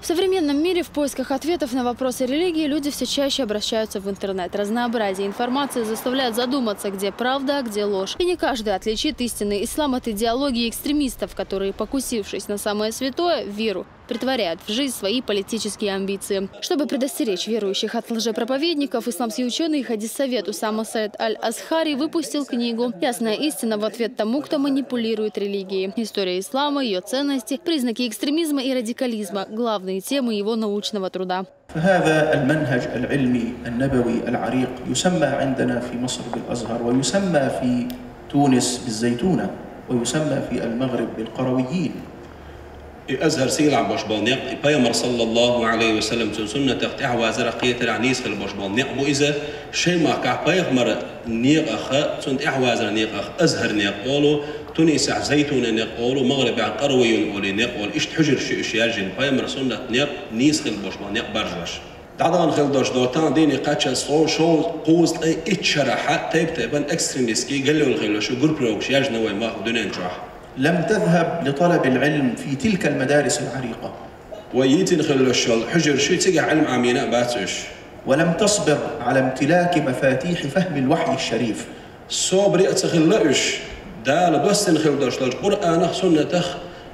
В современном мире в поисках ответов на вопросы религии люди все чаще обращаются в интернет. Разнообразие информации заставляет задуматься, где правда, а где ложь. И не каждый отличит истинный ислам от идеологии экстремистов, которые, покусившись на самое святое – веру, притворяют в жизнь свои политические амбиции. Чтобы предостеречь верующих от лжепроповедников, исламский ученый и хадис-совет Усама Саид Аль-Азхари выпустил книгу «Ясная истина в ответ тому, кто манипулирует религией. История ислама, ее ценности, признаки экстремизма и радикализма – главные темы его научного труда». هذا المنهج العلمي النبوي العريق يسمى عندنا في مصر بالأزهر ويسمى في تونس بالزيتونة ويسمى في المغرب بالقرويين. أزهر سيلع باشبالنيق بيامر صلى الله عليه وسلم سنة تقطع وازر قيت العنيس خل باشبالنيق وإذا شيء ما كع بيامر نيق أخ سنة أحوازر نيق أخ أزهر نيق قالوا تونس زيتون نيق قالوا مغرب عن قروي قولي نيق قال إيش حجر شيء جن بيامر سنة نيق نيس خل باشبالنيق برجش دعنا خل داش دوتان ديني قاتش شو قوز إتشرح تبان إكستريميسكي قالوا الخيل شو جروبروش يجنا وما بدون نجاح. لم تذهب لطلب العلم في تلك المدارس العريقة. ويتن خلوش حجر شو تجع علم عمينا باتش. ولم تصبر على امتلاك مفاتيح فهم الوحي الشريف. صبر أتخلوش دال بس نخلوش القرآن سنة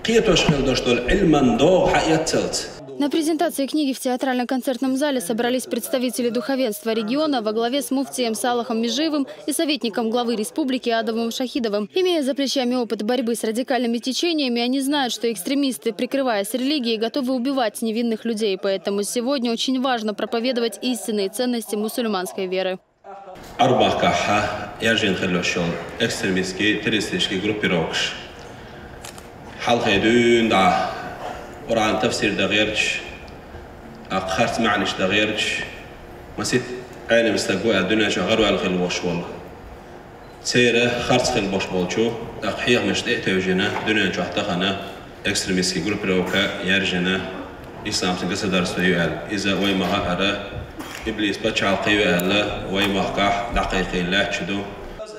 قيتوش خلوش علما ضوء حياتت. На презентации книги в театрально-концертном зале собрались представители духовенства региона во главе с муфтием Салахом Межиевым и советником главы республики Адамом Шахидовым. Имея за плечами опыт борьбы с радикальными течениями, они знают, что экстремисты, прикрываясь религией, готовы убивать невинных людей. Поэтому сегодня очень важно проповедовать истинные ценности мусульманской веры. قرآن تفسير دغيرش أخرت معنيش دغيرش مسيت أنا مستقوى الدنيا شغلوا على الخل وشوال سيرة خرت خل باشبالشو أقحيه مش تأتوجنا دنيا شحتخنا إكستريميسكي جروب روكا يرجنا إسلام سنقص درس ويال إذا ويما هذا إبليس بتشعل قيوة ويما قح دقيقة الله شدو.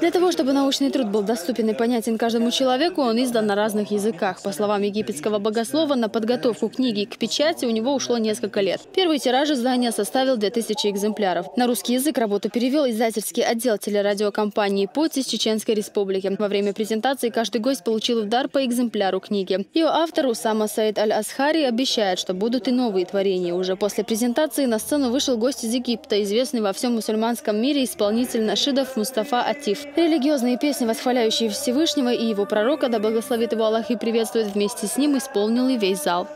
Для того, чтобы научный труд был доступен и понятен каждому человеку, он издан на разных языках. По словам египетского богослова, на подготовку книги к печати у него ушло несколько лет. Первый тираж издания составил 2000 экземпляров. На русский язык работу перевел издательский отдел телерадиокомпании «Путь» из Чеченской Республики. Во время презентации каждый гость получил в дар по экземпляру книги. Ее автор Усама Саид Аль-Азхари обещает, что будут и новые творения. Уже после презентации на сцену вышел гость из Египта, известный во всем мусульманском мире исполнитель нашидов Мустафа Атиф. Религиозные песни, восхваляющие Всевышнего и его пророка, да благословит его Аллах и приветствует, вместе с ним исполнил и весь зал.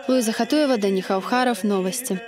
Луиза Хатуева, Дани Хаухаров, новости.